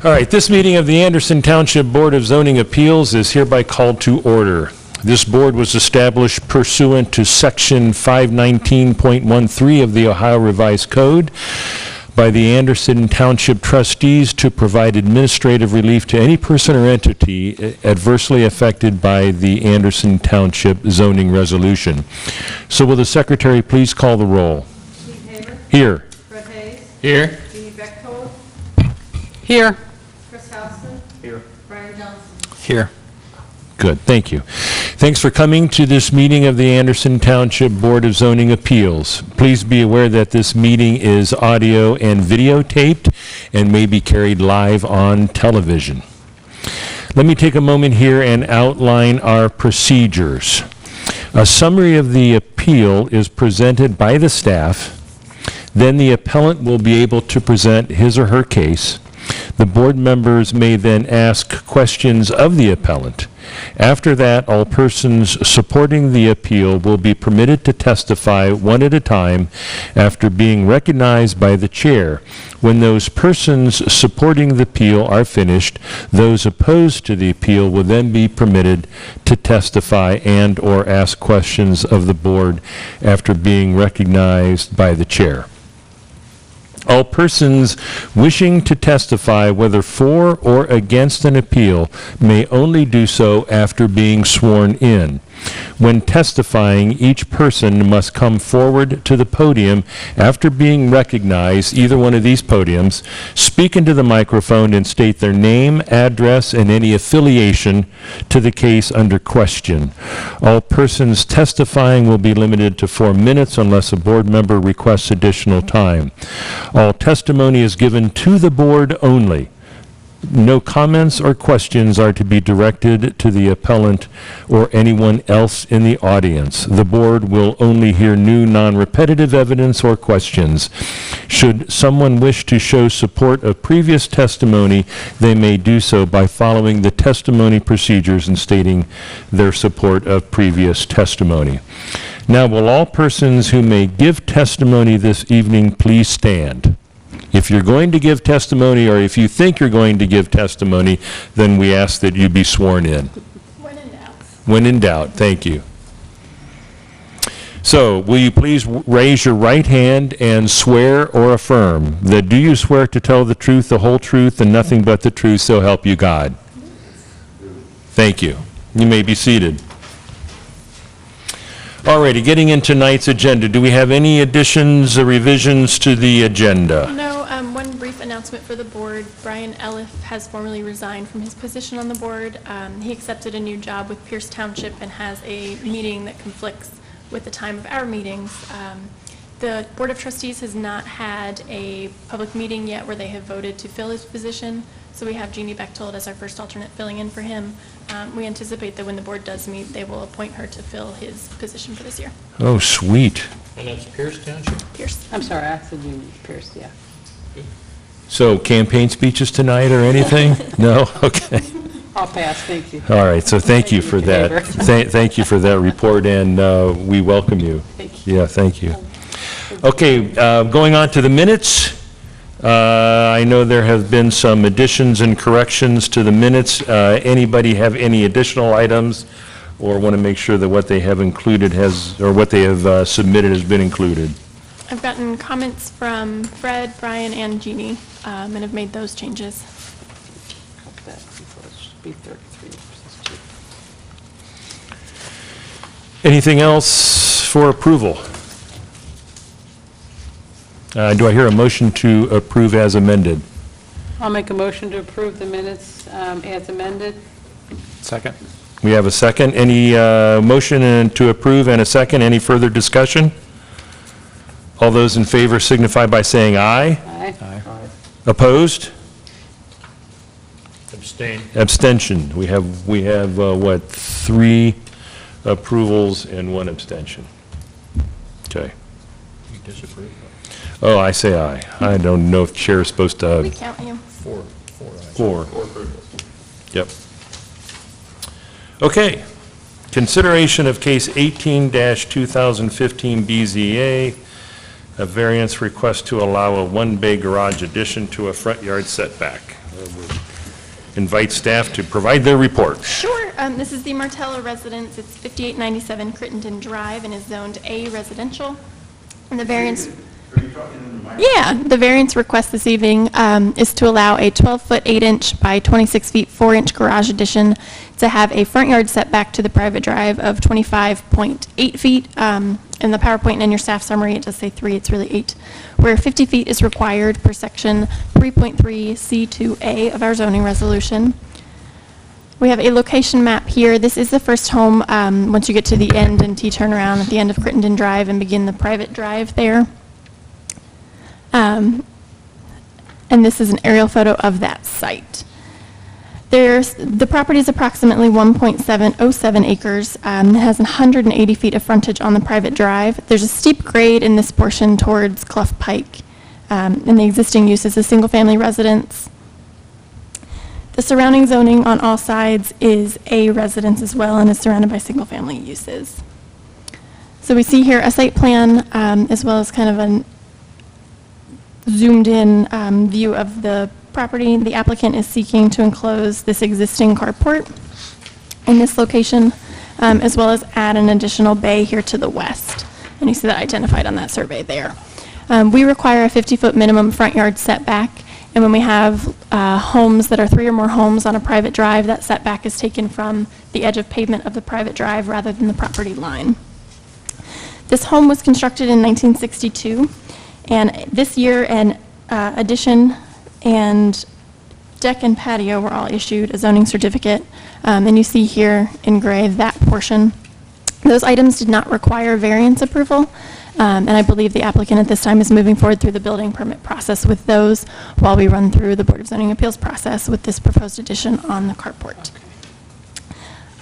All right, this meeting of the Anderson Township Board of Zoning Appeals is hereby called to order. This board was established pursuant to Section 519.13 of the Ohio Revised Code by the Anderson Township trustees to provide administrative relief to any person or entity adversely affected by the Anderson Township zoning resolution. So will the secretary please call the roll? Steve Haver. Here. Fred Hayes. Here. Jeannie Bechtold. Here. Chris Houston. Here. Brian Johnson. Here. Good, thank you. Thanks for coming to this meeting of the Anderson Township Board of Zoning Appeals. Please be aware that this meeting is audio and videotaped and may be carried live on television. Let me take a moment here and outline our procedures. A summary of the appeal is presented by the staff. Then the appellant will be able to present his or her case. The board members may then ask questions of the appellant. After that, all persons supporting the appeal will be permitted to testify one at a time after being recognized by the chair. When those persons supporting the appeal are finished, those opposed to the appeal will then be permitted to testify and or ask questions of the board after being recognized by the chair. All persons wishing to testify, whether for or against an appeal, may only do so after being sworn in. When testifying, each person must come forward to the podium after being recognized, either one of these podiums, speak into the microphone and state their name, address, and any affiliation to the case under question. All persons testifying will be limited to 4 minutes unless a board member requests additional time. All testimony is given to the board only. No comments or questions are to be directed to the appellant or anyone else in the audience. The board will only hear new non-repetitive evidence or questions. Should someone wish to show support of previous testimony, they may do so by following the testimony procedures and stating their support of previous testimony. Now, will all persons who may give testimony this evening please stand? If you're going to give testimony, or if you think you're going to give testimony, then we ask that you be sworn in. When in doubt. When in doubt, thank you. So, will you please raise your right hand and swear or affirm that do you swear to tell the truth, the whole truth, and nothing but the truth, so help you God? Thank you. You may be seated. Alrighty, getting into tonight's agenda. Do we have any additions or revisions to the agenda? No, one brief announcement for the board. Brian Elliff has formally resigned from his position on the board. He accepted a new job with Pierce Township and has a meeting that conflicts with the time of our meetings. The Board of Trustees has not had a public meeting yet where they have voted to fill his position, so we have Jeannie Bechtold as our first alternate filling in for him. We anticipate that when the board does meet, they will appoint her to fill his position for this year. Oh, sweet. And that's Pierce Township? Pierce. I'm sorry, I said you, Pierce, yeah. So, campaign speeches tonight or anything? No? Okay. I'll pass, thank you. All right, so thank you for that. Favor. Thank you for that report, and we welcome you. Thank you. Yeah, thank you. Okay, going on to the minutes. I know there have been some additions and corrections to the minutes. Anybody have any additional items or want to make sure that what they have included has, or what they have submitted has been included? I've gotten comments from Fred, Brian, and Jeannie, and have made those changes. Cut that, so it should be 33 versus 2. Anything else for approval? Do I hear a motion to approve as amended? I'll make a motion to approve the minutes as amended. Second. We have a second. Any motion to approve and a second? Any further discussion? All those in favor signify by saying aye. Aye. Aye. Opposed? Abstain. Abstention. We have what, 3 approvals and 1 abstention. Okay. You disapprove? Oh, I say aye. I don't know if chair is supposed We to. count you. 4 ayes. 4. approvals. Yep. Okay. Consideration of case 18-2015 BZA, a variance request to allow a 1-bay garage addition to a front yard setback. Invite staff to provide their report. Sure. This is the Martella residence. It's 5897 Crittenden Drive and is zoned A residential. And the variance... Yeah, the variance request this evening is to allow a 12-foot 8-inch by 26 feet 4-inch garage addition to have a front yard setback to the private drive of 25.8 feet. In the PowerPoint and in your staff summary, it does say 3, it's really 8, where 50 feet is required per section 3.3C2A of our zoning resolution. We have a location map here. This is the first home once you get to the end and T-turn around at the end of Crittenden Drive and begin the private drive there. And this is an aerial photo of that site. The property is approximately 1.707 acres. It has 180 feet of frontage on the private drive. There's a steep grade in this portion towards Clough Pike, and the existing use is a single-family residence. The surrounding zoning on all sides is a residence as well and is surrounded by single-family uses. So we see here a site plan as well as kind of a zoomed-in view of the property. The applicant is seeking to enclose this existing carport in this location, as well as add an additional bay here to the west. And you see that identified on that survey there. We require a 50-foot minimum front yard setback, and when we have homes that are 3 or more homes on a private drive, that setback is taken from the edge of pavement of the private drive rather than the property line. This home was constructed in 1962, and this year an addition and deck and patio were all issued a zoning certificate, and you see here in gray that portion. Those items did not require variance approval, and I believe the applicant at this time is moving forward through the building permit process with those while we run through the Board of Zoning Appeals process with this proposed addition on the carport.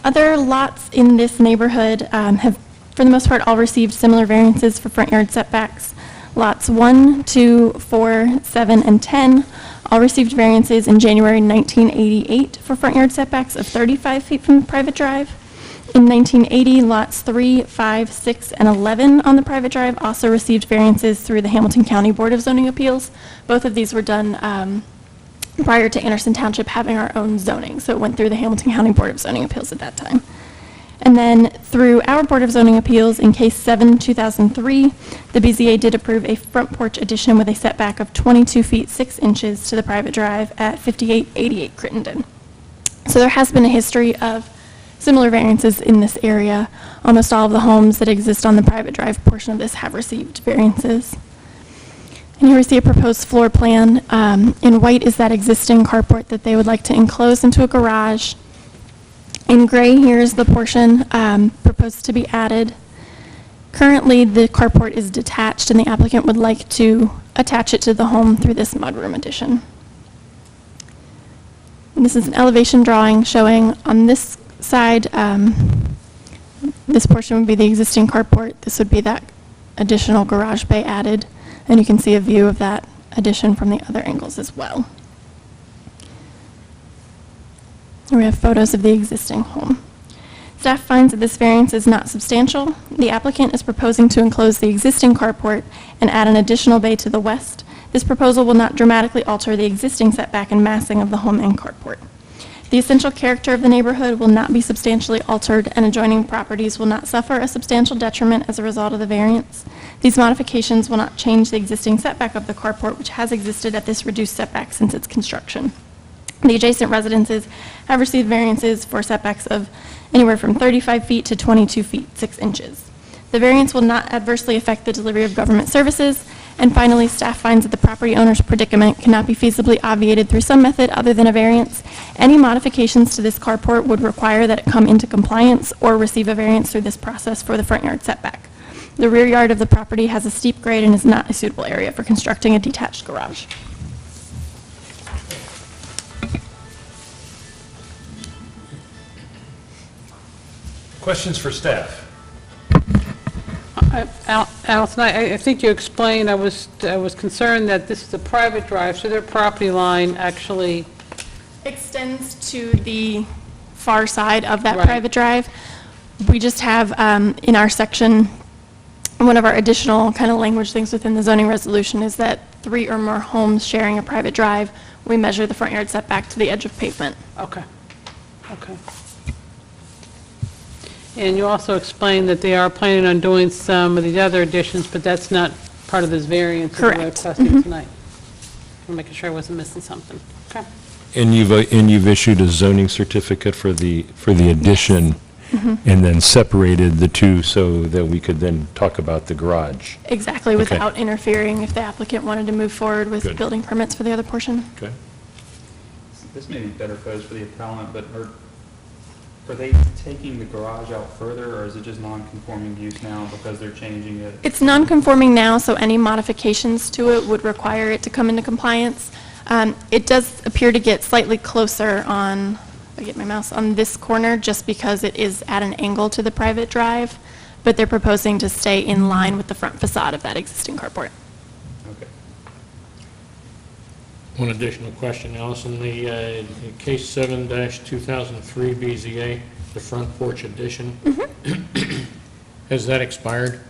Other lots in this neighborhood have, for the most part, all received similar variances for front yard setbacks. Lots 1, 2, 4, 7, and 10 all received variances in January 1988 for front yard setbacks of 35 feet from the private drive. In 1980, lots 3, 5, 6, and 11 on the private drive also received variances through the Hamilton County Board of Zoning Appeals. Both of these were done prior to Anderson Township having our own zoning, so it went through the Hamilton County Board of Zoning Appeals at that time. And then through our Board of Zoning Appeals, in Case 7, 2003, the BZA did approve a front porch addition with a setback of 22 feet 6 inches to the private drive at 5888 Crittenden. So there has been a history of similar variances in this area. Almost all of the homes that exist on the private drive portion of this have received variances. And here we see a proposed floor plan. In white is that existing carport that they would like to enclose into a garage. In gray, here is the portion proposed to be added. Currently, the carport is detached, and the applicant would like to attach it to the home through this mudroom addition. And this is an elevation drawing showing on this side, this portion would be the existing carport. This would be that additional garage bay added, and you can see a view of that addition from the other angles as well. Here we have photos of the existing home. Staff finds that this variance is not substantial. The applicant is proposing to enclose the existing carport and add an additional bay to the west. This proposal will not dramatically alter the existing setback and massing of the home and carport. The essential character of the neighborhood will not be substantially altered, and adjoining properties will not suffer a substantial detriment as a result of the variance. These modifications will not change the existing setback of the carport, which has existed at this reduced setback since its construction. The adjacent residences have received variances for setbacks of anywhere from 35 feet to 22 feet 6 inches. The variance will not adversely affect the delivery of government services. And finally, staff finds that the property owner's predicament cannot be feasibly obviated through some method other than a variance. Any modifications to this carport would require that it come into compliance or receive a variance through this process for the front yard setback. The rear yard of the property has a steep grade and is not a suitable area for constructing a detached garage. Questions for staff? Allison, I think you explained, I was concerned that this is a private drive, so their property line actually... Extends to the far side of that Right. private drive. We just have in our section, one of our additional kind of language things within the zoning resolution is that 3 or more homes sharing a private drive We measure the front yard setback to the edge of pavement. Okay, okay. And you also explained that they are planning on doing some of the other additions, but that's not part of this variance that we're Correct. requesting tonight. I'm making sure I wasn't missing something. Okay. And you've issued a zoning certificate for the addition, and then separated the two so that we could then talk about the garage. Exactly, Okay. without interfering if the applicant wanted to move forward with Good. building permits for the other portion. Okay. This may be better posed for the appellant, but are they taking the garage out further, or is it just non-conforming use now because they're changing it? It's non-conforming now, so any modifications to it would require it to come into compliance. It does appear to get slightly closer on, if I get my mouse, on this corner, just because it is at an angle to the private drive, but they're proposing to stay in line with the front facade of that existing carport. Okay. One additional question, Allison. The case 7-2003 BZA, the front porch addition, has that expired?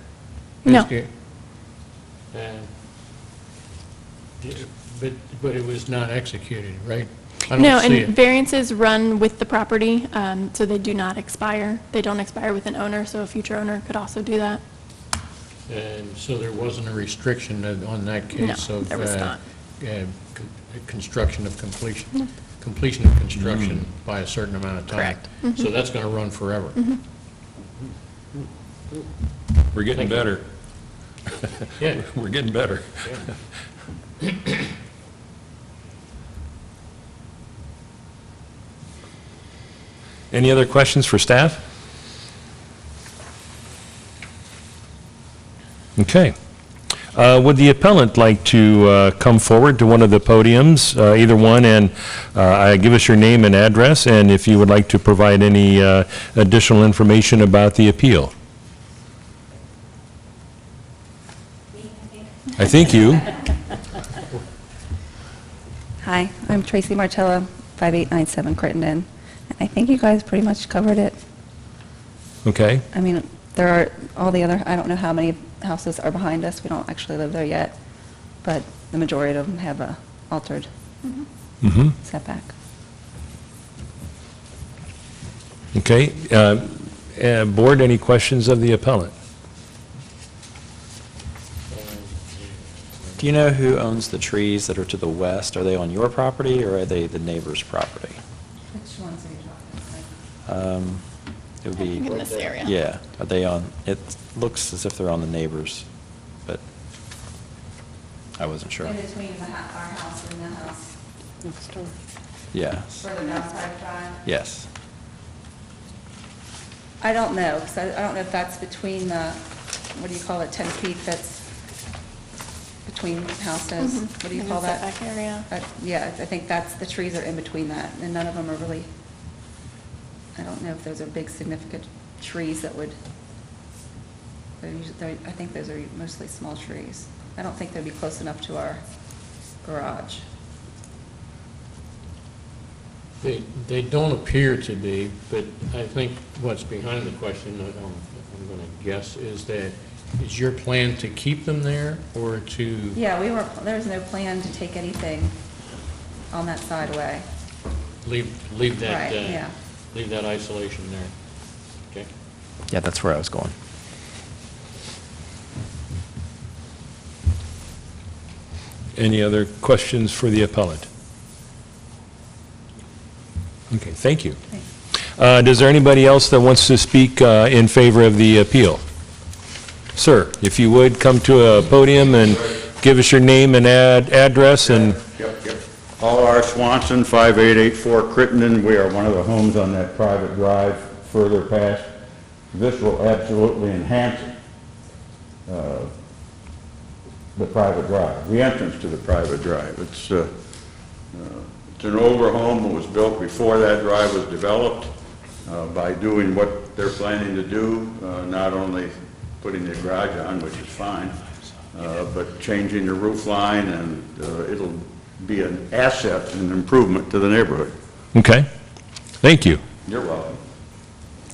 No. But it was not executed, right? I No, don't see and it. variances run with the property, so they do not expire. They don't expire with an owner, so a future owner could also do that. And so there wasn't a restriction on that No, case of there was not. construction of completion, completion of construction by a certain amount of time. Correct. So that's going to run forever. We're getting better. Yeah. We're getting better. Any other questions for staff? Okay. Would the appellant like to come forward to one of the podiums, either one, and give us your name and address, and if you would like to provide any additional information about the appeal? I think you. Hi, I'm Tracy Martella, 5897 Crittenden. I think you guys pretty much covered it. Okay. I mean, there are all the other, I don't know how many houses are behind us. We don't actually live there yet, but the majority of them have a altered setback. Okay. Board, any questions of the appellant? Do you know who owns the trees that are to the west? Are they on your property or are they the neighbor's property? Which ones are you talking about? It would I think in be, this area. yeah, are they on, it looks as if they're on the neighbor's, but I wasn't sure. In between our house and the house, Next door. Yes, further down Side Drive. yes. I don't know, because I don't know if that's between the, what do you call it, 10 feet that's between houses? What do you In call the that? setback area. Yeah, I think that's, the trees are in between that, and none of them are really, I don't know if those are big significant trees that would, I think those are mostly small trees. I don't think they'd be close enough to our garage. They don't appear to be, but I think what's behind the question, I'm going to guess, is that, is your plan to keep them there or to? Yeah, there was no plan to take anything on that side away. Leave that, Right, yeah. leave that isolation there? Okay. Yeah, that's where I was going. Any other questions for the appellant? Okay, thank you. Is there anybody else that wants to speak in favor of the appeal? Sir, if you would, come to a podium and give us your name and address and... Yep. Paul R. Swanson, 5884 Crittenden. We are one of the homes on that private drive further past. This will absolutely enhance the private drive, the entrance to the private drive. It's an older home. It was built before that drive was developed. By doing what they're planning to do, not only putting the garage on, which is fine, but changing the roof line, and it'll be an asset and improvement to the neighborhood. Okay, thank you. You're welcome.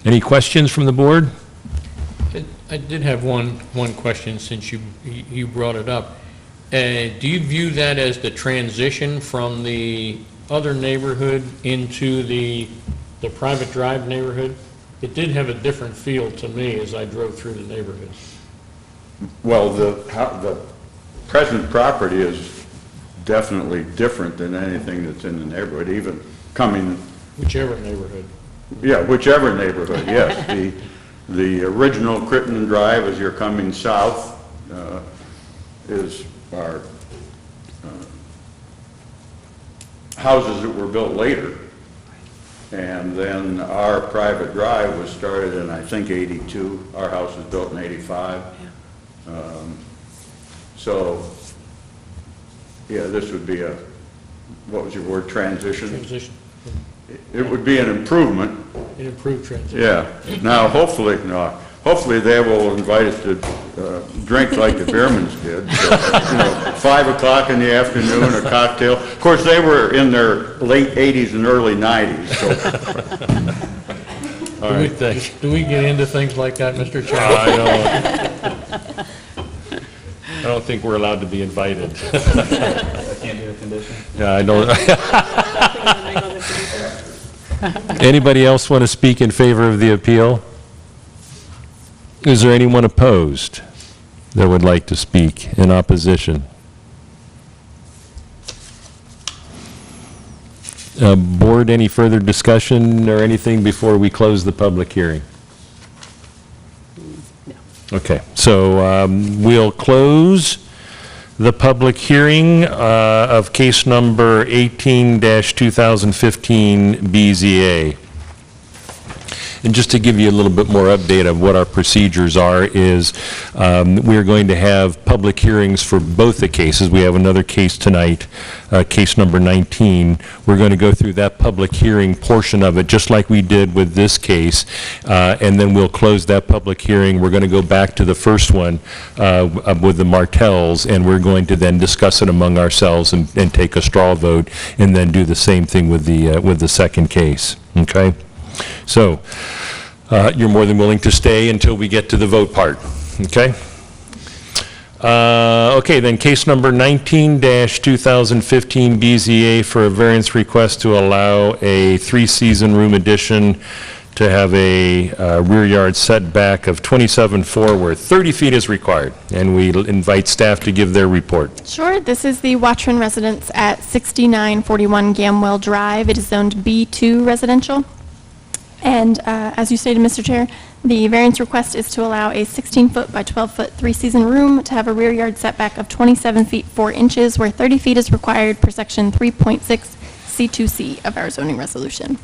Any questions from the board? I did have one question since you brought it up. Do you view that as the transition from the other neighborhood into the private drive neighborhood? It did have a different feel to me as I drove through the neighborhood. Well, the present property is definitely different than anything that's in the neighborhood, even coming, Whichever neighborhood. yeah, whichever neighborhood, yes. The original Crittenden Drive, as you're coming south, is our houses that were built later. And then our private drive was started in, I think, 82. Our house was built in 85. So, yeah, this would be a, what was your word, transition? Transition. It would be an improvement, An improved transition. yeah. Now, hopefully they will invite us to drink like the Beermans did. So, 5 o'clock in the afternoon, a cocktail. Of course, they were in their late 80s and early 90s, so. All right. Do we get into things like that, Mr. Chairman? I don't think we're allowed to be invited. That can't be a condition. Yeah, I don't. Anybody else want to speak in favor of the appeal? Is there anyone opposed that would like to speak in opposition? Board, any further discussion or anything before we close the public hearing? Okay, so we'll close the public hearing of case number 18-2015 BZA. And just to give you a little bit more update of what our procedures are is we're going to have public hearings for both the cases. We have another case tonight, case number 19. We're going to go through that public hearing portion of it, just like we did with this case, and then we'll close that public hearing. We're going to go back to the first one with the Martells, and we're going to then discuss it among ourselves and take a straw vote, and then do the same thing with the second case. Okay? So, you're more than willing to stay until we get to the vote part, okay? Okay, then case number 19-2015 BZA for a variance request to allow a 3-season room addition to have a rear yard setback of 27.4 where 30 feet is required. And we invite staff to give their report. Sure, this is the Watchman residence at 6941 Gamwell Drive. It is zoned B2 residential. And as you stated, Mr. Chair, the variance request is to allow a 16-foot by 12-foot 3-season room to have a rear yard setback of 27 feet 4 inches, where 30 feet is required per section 3.6 C2C of our zoning resolution.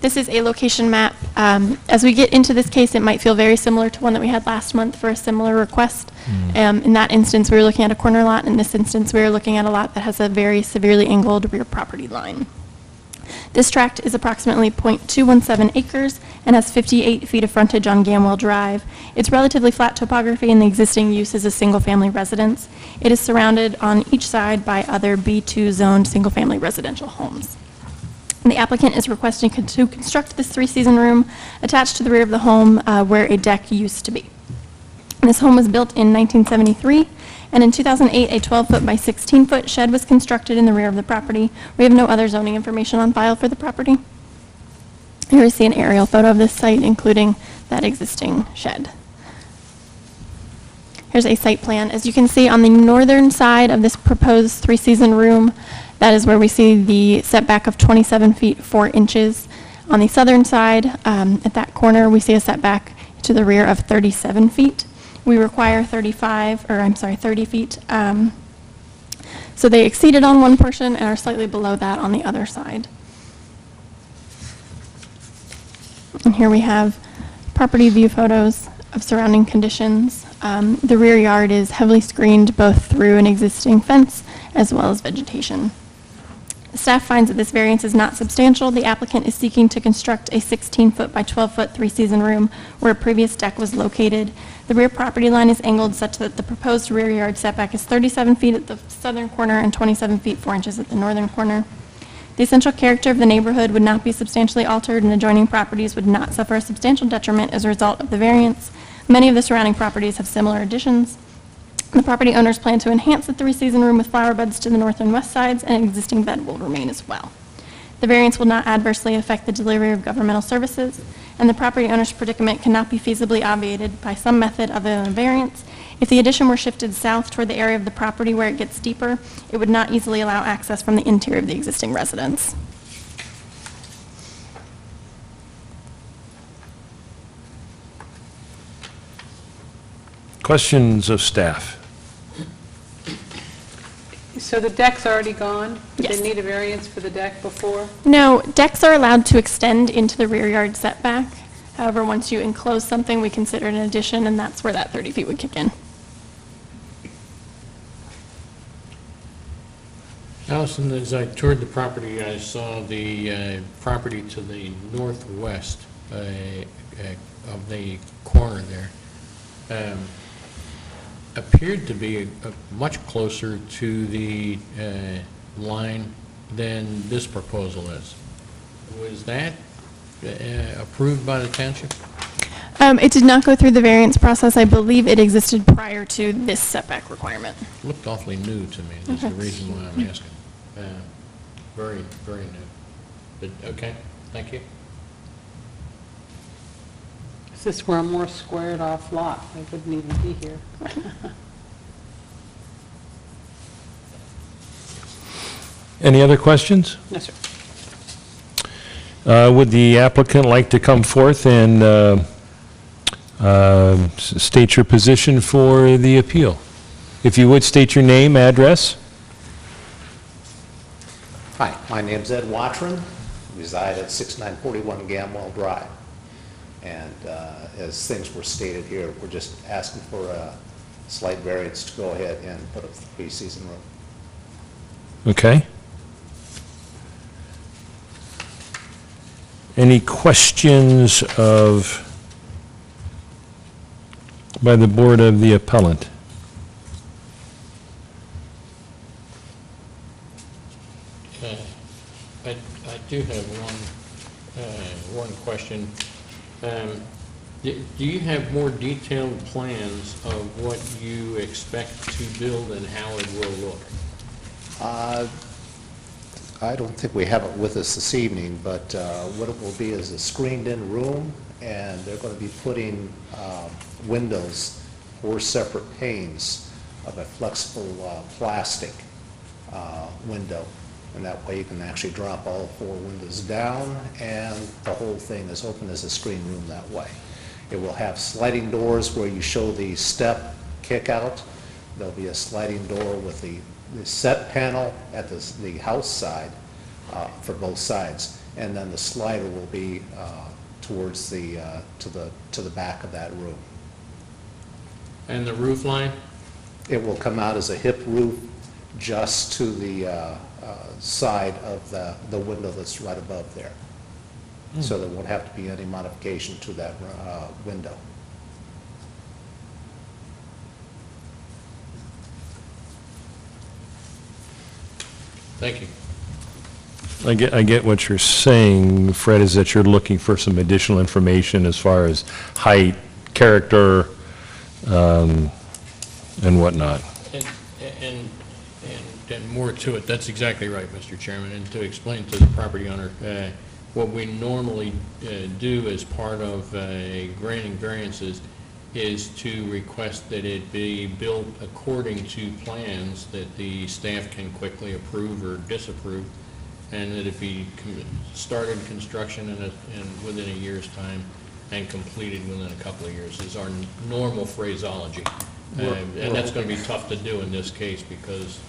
This is a location map. As we get into this case, it might feel very similar to one that we had last month for a similar request. In that instance, we were looking at a corner lot. In this instance, we were looking at a lot that has a very severely angled rear property line. This tract is approximately .217 acres and has 58 feet of frontage on Gamwell Drive. It's relatively flat topography, and the existing use is a single-family residence. It is surrounded on each side by other B2 zoned single-family residential homes. And the applicant is requesting to construct this 3-season room attached to the rear of the home where a deck used to be. This home was built in 1973. And in 2008, a 12-foot by 16-foot shed was constructed in the rear of the property. We have no other zoning information on file for the property. Here we see an aerial photo of this site, including that existing shed. Here's a site plan. As you can see, on the northern side of this proposed 3-season room, that is where we see the setback of 27 feet 4 inches. On the southern side, at that corner, we see a setback to the rear of 37 feet. We require 30 feet. So they exceeded on one portion and are slightly below that on the other side. And here we have property view photos of surrounding conditions. The rear yard is heavily screened both through an existing fence as well as vegetation. Staff finds that this variance is not substantial. The applicant is seeking to construct a 16-foot by 12-foot 3-season room where a previous deck was located. The rear property line is angled such that the proposed rear yard setback is 37 feet at the southern corner and 27 feet 4 inches at the northern corner. The essential character of the neighborhood would not be substantially altered, and adjoining properties would not suffer a substantial detriment as a result of the variance. Many of the surrounding properties have similar additions. The property owners plan to enhance the three-season room with flower beds to the north and west sides, and an existing bed will remain as well. The variance will not adversely affect the delivery of governmental services, and the property owner's predicament cannot be feasibly obviated by some method other than a variance. If the addition were shifted south toward the area of the property where it gets deeper, it would not easily allow access from the interior of the existing residence. Questions of staff? So the deck's already gone? Did Yes. they need a variance for the deck before? No, decks are allowed to extend into the rear yard setback. However, once you enclose something, we consider it an addition, and that's where that 30 feet would kick in. Allison, as I toured the property, I saw the property to the northwest of the corner there. Appeared to be much closer to the line than this proposal is. Was that approved by the township? It did not go through the variance process. I believe it existed prior to this setback requirement. Looked awfully new to me. That's the Okay. reason why I'm asking. Very, very new. But, okay, thank you. Is this were a more squared off lot? They wouldn't even be here. Any other questions? No, sir. Would the applicant like to come forth and state your position for the appeal? If you would, state your name, address. Hi, my name's Ed Watron, reside at 6941 Gamwell Drive. And as things were stated here, we're just asking for a slight variance to go ahead and put up the three-season room. Okay. Any questions by the board of the appellant? I do have one question. Do you have more detailed plans of what you expect to build and how it will look? I don't think we have it with us this evening, but what it will be is a screened-in room, and they're going to be putting windows, 4 separate panes of a flexible plastic window. And that way you can actually drop all 4 windows down, and the whole thing is open as a screen room that way. It will have sliding doors where you show the step kick out. There'll be a sliding door with the set panel at the house side for both sides, and then the slider will be towards the to the back of that room. And the roof line? It will come out as a hip roof just to the side of the window that's right above there. So there won't have to be any modification to that window. Thank you. I get what you're saying, Fred, is that you're looking for some additional information as far as height, character, and whatnot. And more to it, that's exactly right, Mr. Chairman. And to explain to the property owner, what we normally do as part of granting variances is to request that it be built according to plans that the staff can quickly approve or disapprove, and that it be started construction in within a year's time and completed within a couple of years is our normal phraseology. And that's going to be tough to do in this case because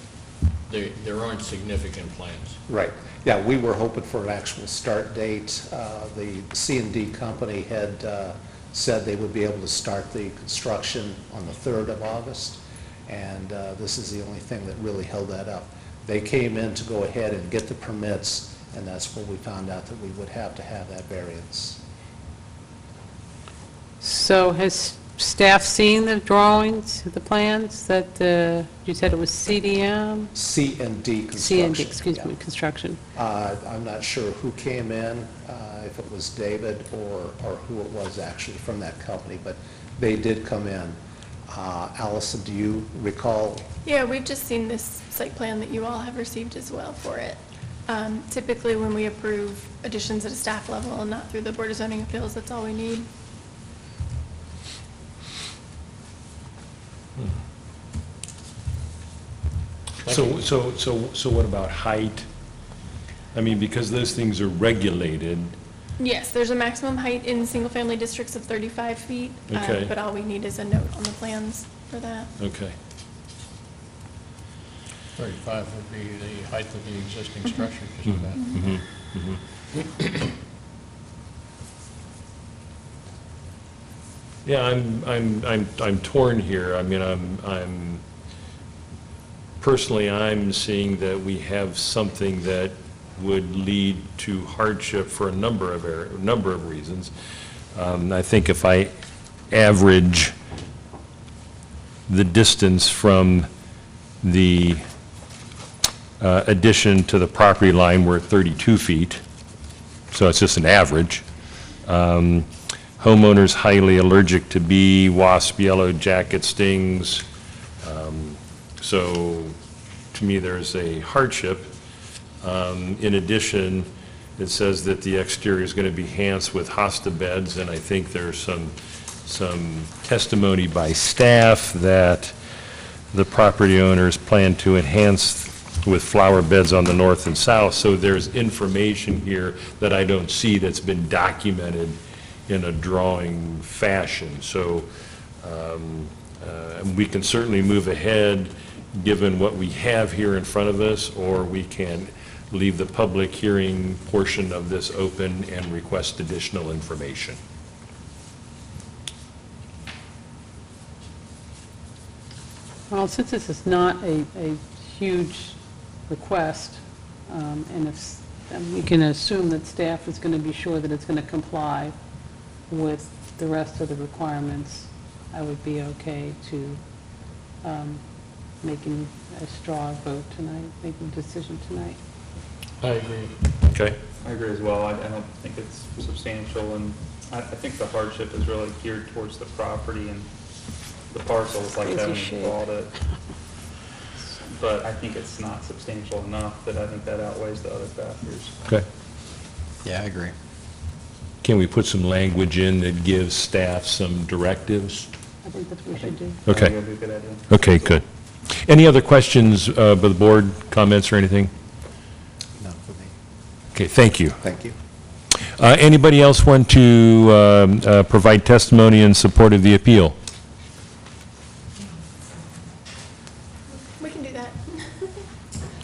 there aren't significant plans. Right. Yeah, we were hoping for an actual start date. The C&D company had said they would be able to start the construction on the 3rd of August, and this is the only thing that really held that up. They came in to go ahead and get the permits, and that's when we found out that we would have to have that variance. So has staff seen the drawings, the plans that, you said it was CDM? C&D construction. C&D, excuse yeah. me, construction. I'm not sure who came in, if it was David or who it was actually from that company, but they did come in. Allison, do you recall? Yeah, we've just seen this site plan that you all have received as well for it. Typically, when we approve additions at a staff level and not through the Board of Zoning Appeals, that's all we need. So what about height? I mean, because those things are regulated. Yes, there's a maximum height in single-family districts of 35 feet. Okay. But all we need is a note on the plans for that. Okay. 35 would be the height of the existing structure, just about. Yeah, I'm torn here. I mean, I'm personally, I'm seeing that we have something that would lead to hardship for a number of reasons. I think if I average the distance from the addition to the property line, we're at 32 feet, so it's just an average. Homeowners highly allergic to bee, wasp, yellow jacket stings. So to me, there's a hardship. In addition, it says that the exterior is going to be enhanced with hosta beds, and I think there's some testimony by staff that the property owners plan to enhance with flower beds on the north and south. So there's information here that I don't see that's been documented in a drawing fashion. So we can certainly move ahead given what we have here in front of us, or we can leave the public hearing portion of this open and request additional information. Well, since this is not a huge request, and if, we can assume that staff is going to be sure that it's going to comply with the rest of the requirements, I would be okay to making a straw vote tonight, making a decision tonight. I agree. Okay? I agree as well. I don't think it's substantial, and I think the hardship is really geared towards the property and the parcels, like Crazy having shape. bought it. But I think it's not substantial enough that I think that outweighs the other factors. Okay. Yeah, I agree. Can we put some language in that gives staff some directives? I think that's what we should do. I think Okay. that'd be a good idea. Okay, good. Any other questions by the board, comments or anything? None for me. Okay, thank you. Thank you. Anybody else want to provide testimony in support of the appeal? We can do that.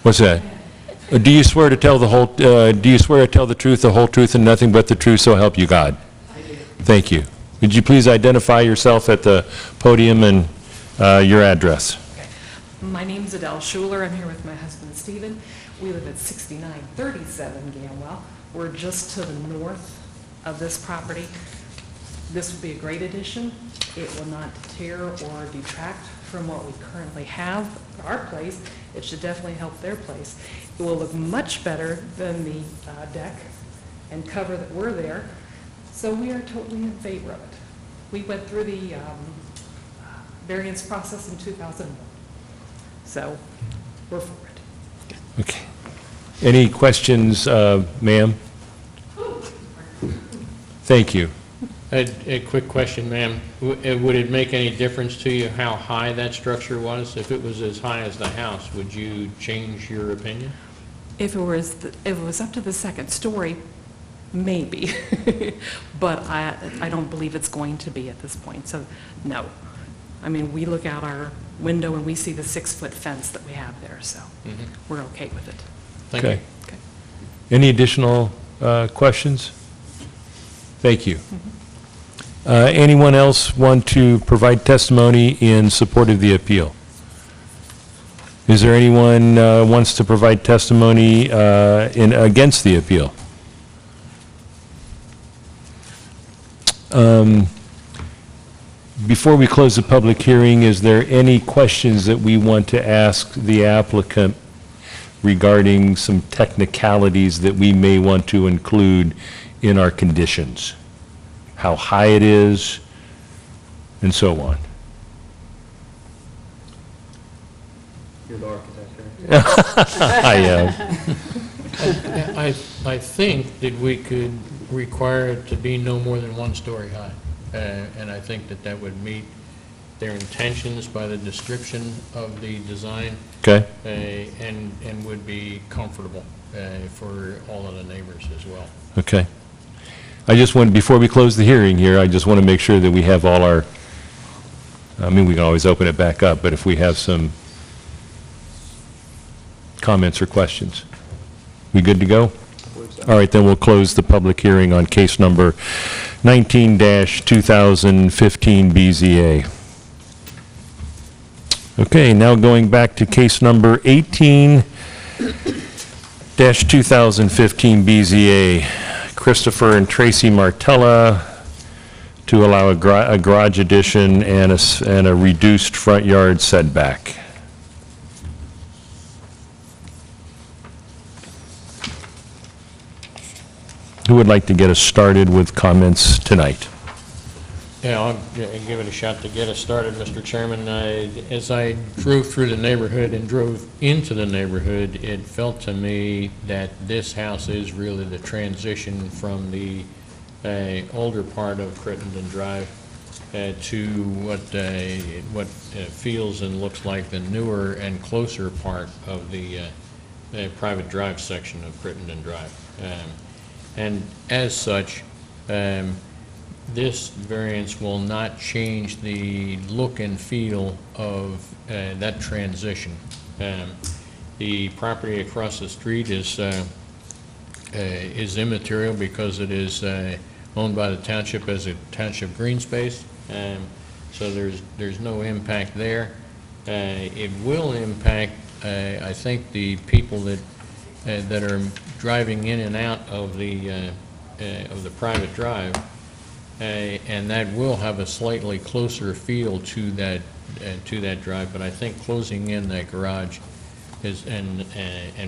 What's that? Do you swear to tell the whole, do you swear to tell the truth, the whole truth, and nothing but the truth, so help you God? I do. Thank you. Would you please identify yourself at the podium and your address? My name's Adele Schuler. I'm here with my husband, Stephen. We live at 6937 Gamwell. We're just to the north of this property. This would be a great addition. It will not deter or detract from what we currently have for our place. It should definitely help their place. It will look much better than the deck and cover that were there. So we are totally in favor of it. We went through the variance process in 2001. So we're for it. Okay. Any questions, ma'am? Thank you. A quick question, ma'am. Would it make any difference to you how high that structure was? If it was as high as the house, would you change your opinion? If it was up to the second story, maybe. But I don't believe it's going to be at this point, so no. I mean, we look out our window and we see the 6-foot fence that we have there, so we're okay with it. Thank you. Okay. Any additional questions? Thank you. Anyone else want to provide testimony in support of the appeal? Is there anyone wants to provide testimony against the appeal? Before we close the public hearing, is there any questions that we want to ask the applicant regarding some technicalities that we may want to include in our conditions? How high it is, and so on. You're the architect, right? I think that we could require it to be no more than 1 story high. And I think that that would meet their intentions by the description of the design, Okay, and would be comfortable for all of the neighbors as well. okay. I just want, before we close the hearing here, I just want to make sure that we have all our, I mean, we can always open it back up, but if we have some comments or questions, we good to go? All right, then we'll close the public hearing on case number 19-2015 BZA. Okay, now going back to case number 18-2015 BZA, Christopher and Tracy Martella, to allow a garage addition and a reduced front yard setback. Who would like to get us started with comments tonight? Yeah, I'll give it a shot to get us started, Mr. Chairman. As I drove through the neighborhood and drove into the neighborhood, it felt to me that this house is really the transition from the older part of Crittenden Drive to what feels and looks like the newer and closer part of the private drive section of Crittenden Drive. And as such, this variance will not change the look and feel of that transition. The property across the street is immaterial because it is owned by the township as a township green space, so there's no impact there. It will impact, I think, the people that are driving in and out of the private drive. And that will have a slightly closer feel to that drive, but I think closing in that garage is, and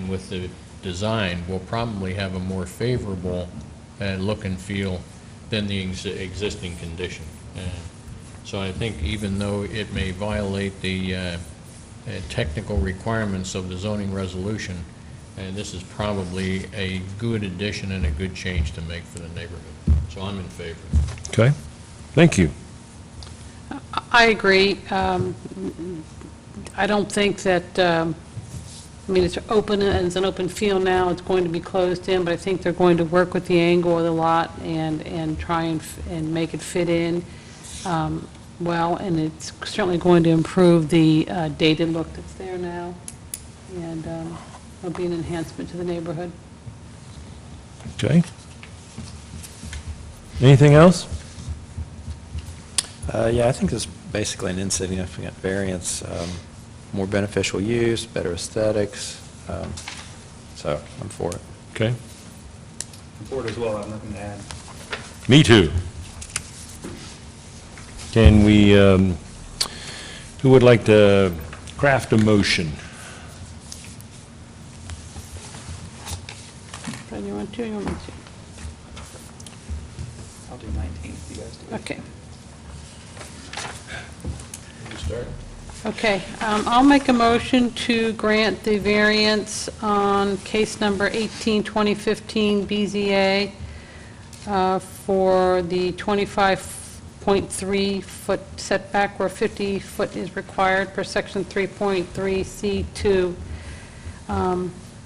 with the design, will probably have a more favorable look and feel than the existing condition. So I think even though it may violate the technical requirements of the zoning resolution, this is probably a good addition and a good change to make for the neighborhood. So I'm in favor. Okay, thank you. I agree. I don't think that, I mean, it's open, and it's an open field now, it's going to be closed in, but I think they're going to work with the angle of the lot and try and make it fit in well, and it's certainly going to improve the dated look that's there now, and it'll be an enhancement to the neighborhood. Okay. Anything else? Yeah, I think this is basically an insignificant variance, more beneficial use, better aesthetics, so I'm for it. Okay. I'm for it as well, I have nothing to add. Me too. Can we, who would like to craft a motion? Fred, you want to, or you want me to? I'll do 19, you guys do it. Okay. You start? Okay, I'll make a motion to grant the variance on case number 18-2015 BZA for the 25.3-foot setback where 50 foot is required per section 3.3C2.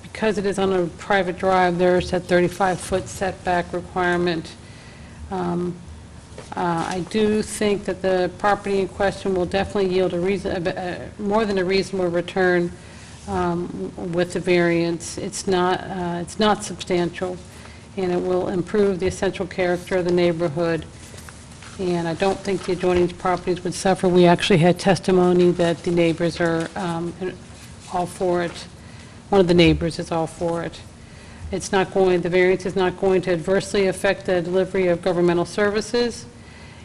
Because it is on a private drive, there's that 35-foot setback requirement. I do think that the property in question will definitely yield more than a reasonable return with the variance. It's not substantial, and it will improve the essential character of the neighborhood. And I don't think the adjoining properties would suffer. We actually had testimony that the neighbors are all for it. One of the neighbors is all for it. The variance is not going to adversely affect the delivery of governmental services,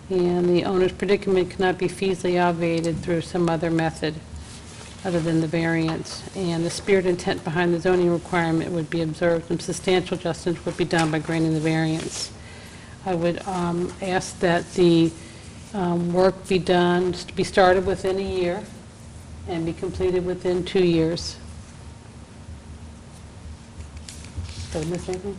and the owner's predicament cannot be feasibly obviated through some other method other than the variance. And the spirit and intent behind the zoning requirement would be observed, and substantial justice would be done by granting the variance. I would ask that the work be started within a year, and be completed within 2 years. Did I miss anything?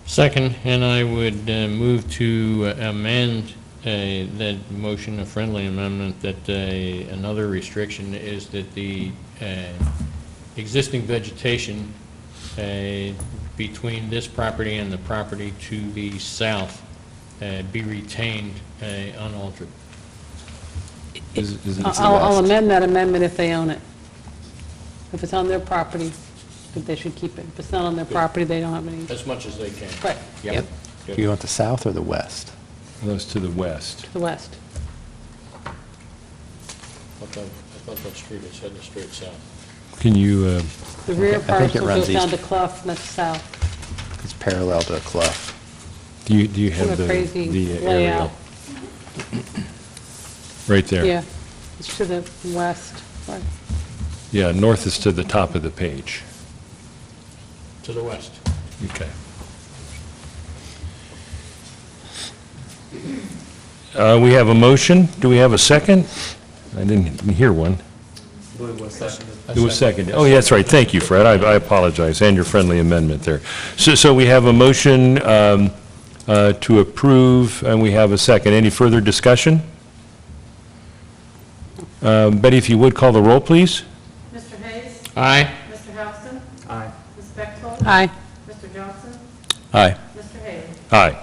Second, and I would move to amend that motion, a friendly amendment, that another restriction is that the existing vegetation between this property and the property to the south be retained unaltered. Is it- I'll amend that amendment if they own it. If it's on their property, that they should keep it. If it's not on their property, they don't have any. As much as they can. Right, Yep. Do you want the south or the west? Those to the west. to the west. I thought that street was heading straight south. Can you, The rear I think it parcel runs goes down east. to Clough, and that's south. It's parallel to a clough. do you have What a the crazy the layout. aerial? Right there. Yeah, it's to the west. Right. Yeah, north is to the top of the page. To the west. Okay. We have a motion. Do we have a second? I didn't hear one. It was seconded. Oh, yeah, that's right. Thank you, Fred. I apologize, and your friendly amendment there. So we have a motion to approve, and we have a second. Any further discussion? Betty, if you would call the roll, please. Mr. Hayes? Aye. Mr. Houston? Aye. Ms. Bechtold? Aye. Mr. Johnson? Aye. Mr. Haley? Aye.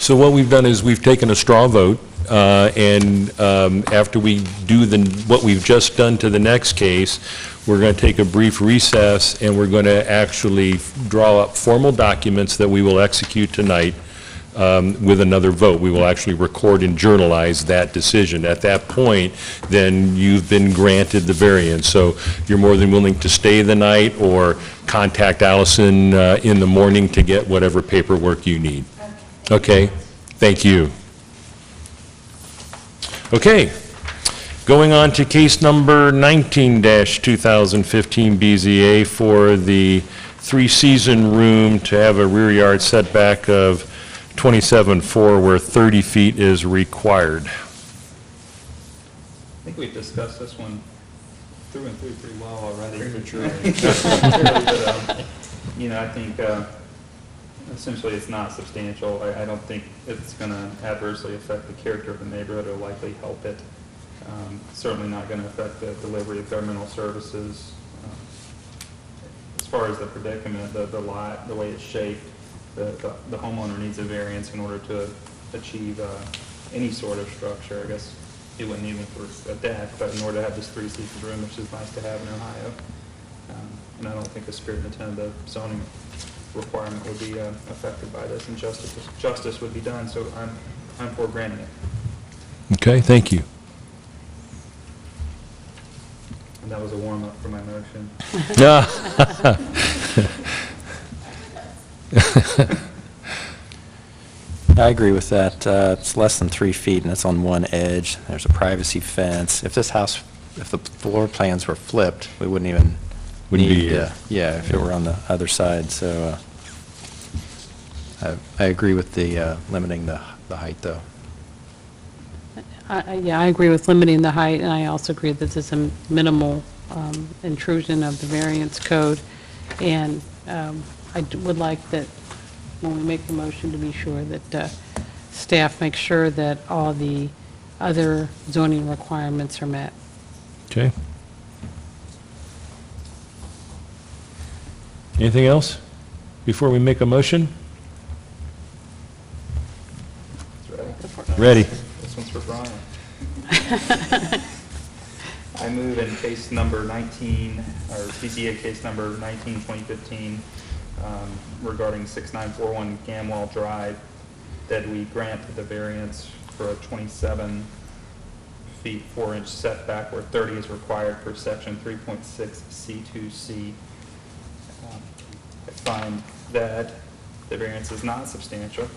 So what we've done is we've taken a straw vote, and after we do what we've just done to the next case, we're going to take a brief recess, and we're going to actually draw up formal documents that we will execute tonight with another vote. We will actually record and journalize that decision. At that point, then you've been granted the variance. So you're more than willing to stay the night or contact Allison in the morning to get whatever paperwork you need. Okay, thank you. Okay, going on to case number 19-2015 BZA for the three-season room to have a rear yard setback of 27.4 where 30 feet is required. I think we've discussed this one through and through pretty well already. Prematurely. I think essentially it's not substantial. I don't think it's going to adversely affect the character of the neighborhood or likely help it. Certainly not going to affect the delivery of governmental services. As far as the predicament, the lot, the way it's shaped, the homeowner needs a variance in order to achieve any sort of structure. I guess it wouldn't even for a deck, but in order to have this three-season room, which is nice to have in Ohio. And I don't think the spirit and intent of the zoning requirement would be affected by this, and justice would be done, so I'm for granting it. Okay, thank you. And that was a warm-up for my motion. I agree with that. It's less than 3 feet, and it's on one edge. There's a privacy fence. If this house, if the floor plans were flipped, we wouldn't even Wouldn't be need, here. yeah, if it were on the other side. So I agree with the limiting the height, though. Yeah, I agree with limiting the height, and I also agree that this is a minimal intrusion of the variance code. And I would like that, when we make the motion, to be sure that staff makes sure that all the other zoning requirements are met. Okay. Anything else before we make a motion? Ready. This one's for Brian. I move in case number 19, or BZA case number 19-2015, regarding 6941 Gamwell Drive, that we grant the variance for a 27 feet 4-inch setback where 30 is required per section 3.6 C2C. I find that the variance is not substantial.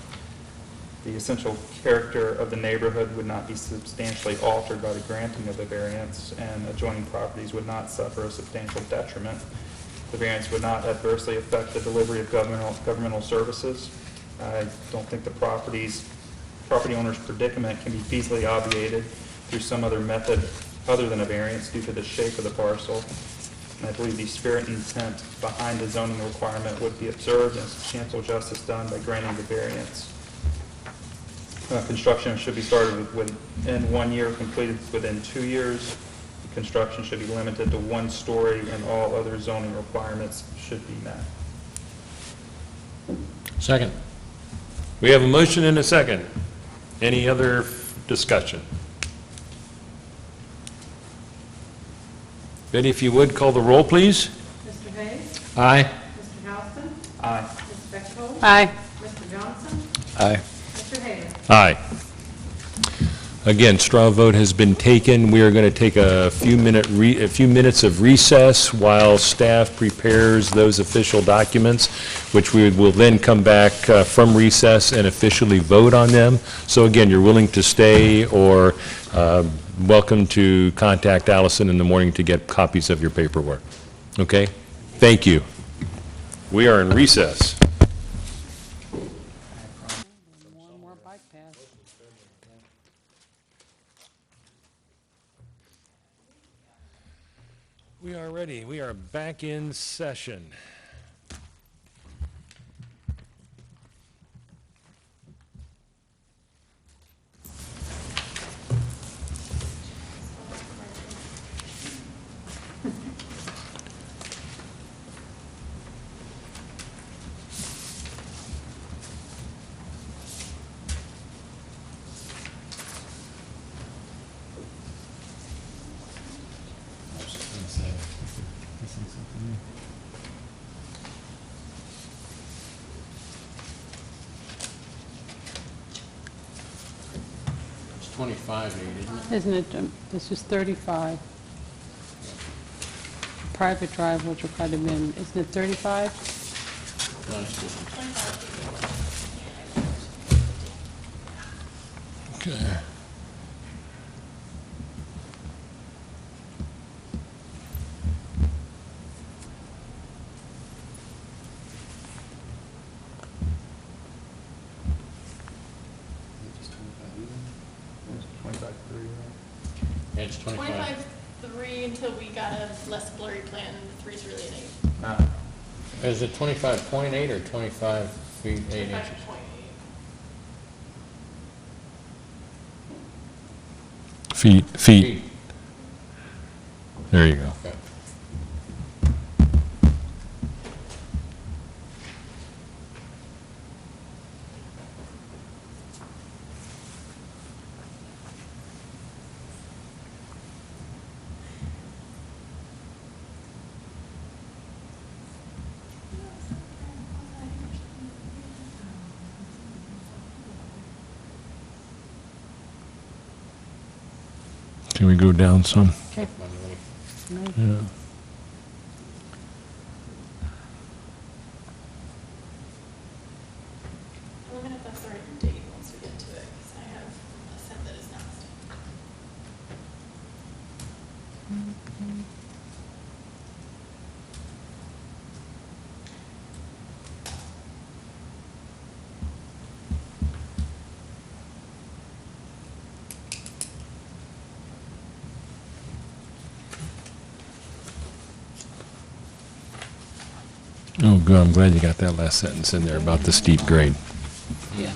The essential character of the neighborhood would not be substantially altered by the granting of the variance, and adjoining properties would not suffer a substantial detriment. The variance would not adversely affect the delivery of governmental services. I don't think the property owner's predicament can be feasibly obviated through some other method other than a variance due to the shape of the parcel. And I believe the spirit and intent behind the zoning requirement would be observed and substantial justice done by granting the variance. Construction should be started within 1 year, completed within 2 years. Construction should be limited to 1 story, and all other zoning requirements should be met. Second. We have a motion and a second. Any other discussion? Betty, if you would, call the roll, please. Mr. Hayes? Aye. Mr. Houston? Aye. Ms. Bechtold? Aye. Mr. Johnson? Aye. Mr. Haley? Aye. Again, straw vote has been taken. We are going to take a few minutes of recess while staff prepares those official documents, which we will then come back from recess and officially vote on them. So again, you're willing to stay or welcome to contact Allison in the morning to get copies of your paperwork. Okay? Thank you. We are in recess. One more bike path. We are ready. We are back in session. It's 25, isn't it? Isn't it, this is 35. Private drive, which will kind of in, isn't it 35? No, it's different. Okay. Yeah, it's 25. 25.3 until we got a less blurry plan, 3 is really an 8. Is it 25.8 or 25 feet 8 inches? 25.8. Feet. Feet. There you go. Okay. Can we go down some? Okay. Yeah. Let me know if that's the right date once we get to it, because I have a set that is not stamped. Oh, good. I'm glad you got that last sentence in there about the steep grade. Yeah.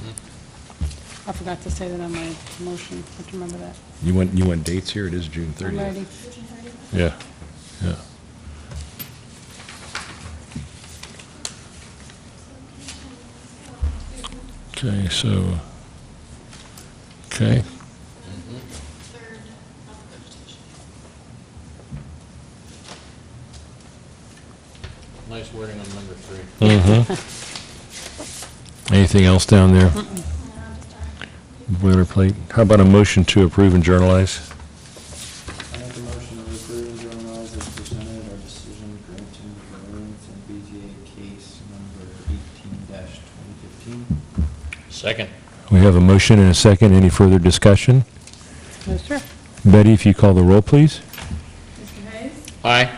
I forgot to say that on my motion, but you remember that. You want dates here? It is June 30th. I'm ready. Yeah, yeah. Okay, so, okay. Third of vegetation. Nice wording on number 3. Mm-hmm. Anything else down there? Boilerplate. How about a motion to approve and journalize? I make a motion to approve and journalize as presented our decision granting variance in BZA case number 18-2015. Second. We have a motion and a second. Any further discussion? Yes, sir. Betty, if you call the roll, please. Mr. Hayes? Aye.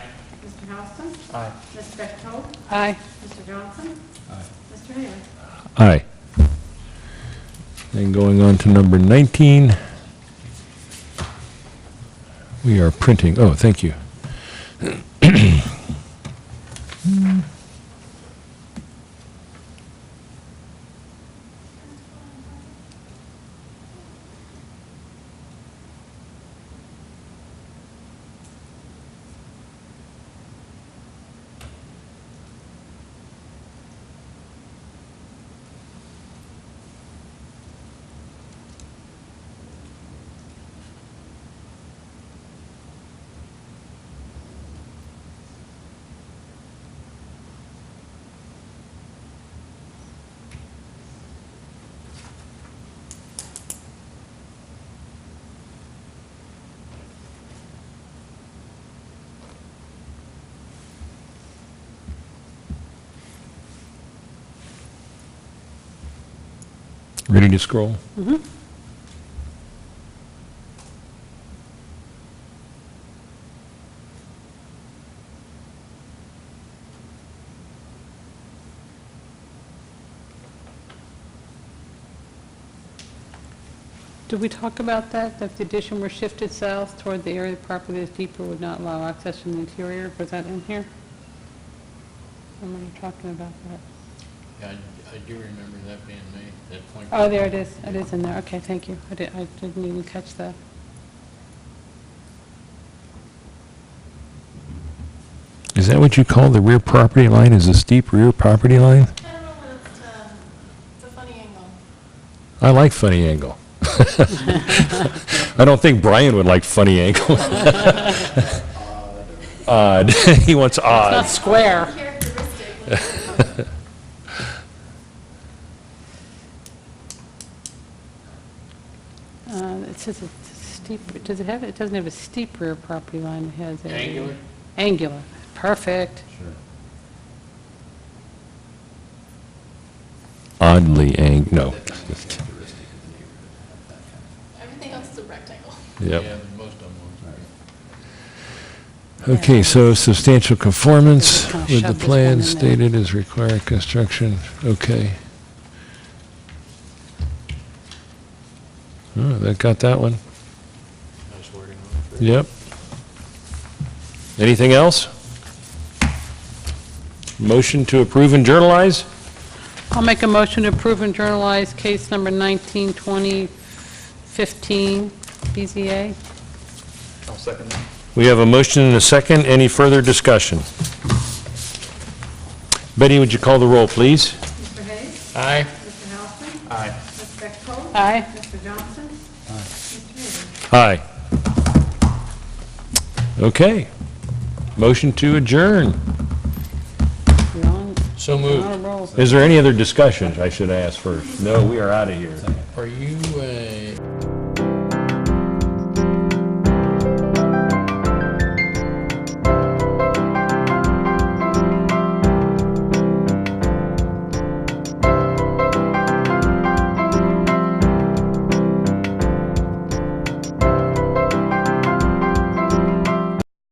Mr. Houston? Aye. Ms. Bechtold? Aye. Mr. Johnson? Aye. Mr. Haley? Aye. And going on to number 19. We are printing, oh, thank you. Ready to scroll? Did we talk about that, if the addition were shifted south toward the area of the property that's deeper would not allow access from the interior? Was that in here? Somebody talking about that? Yeah, I do remember that being made, that point. Oh, there it is. It is in there. Okay, thank you. I didn't even catch that. Is that what you call the rear property line, is a steep rear property line? I don't know when it's a funny angle. I like funny angle. I don't think Brian would like funny angle. Odd. He wants It's not odd. square. Characteristic. It says it's steep, does it have, it doesn't have a steep rear property line, it has a... Angular? Angular, perfect. Sure. Oddly no. Everything else is a rectangle. Yep. Yeah, most of them was. Okay, so substantial conformance I'll with the shove this plan one in there. stated as required construction. Okay. Oh, that got that one. Nice wording on it. Yep. Anything else? Motion to approve and journalize? I'll make a motion to approve and journalize case number 19/2015, BZA. I'll second that. We have a motion and a second. Any further discussion? Betty, would you call the roll, please? Mr. Hayes? Aye. Mr. Houston? Aye. Ms. Bechtold? Aye. Mr. Johnson? Mr. Hayes? Aye. Okay. Motion to adjourn. You're on So on a moved. roll. Is there any other discussion I should ask first? No, we are out of here. Are you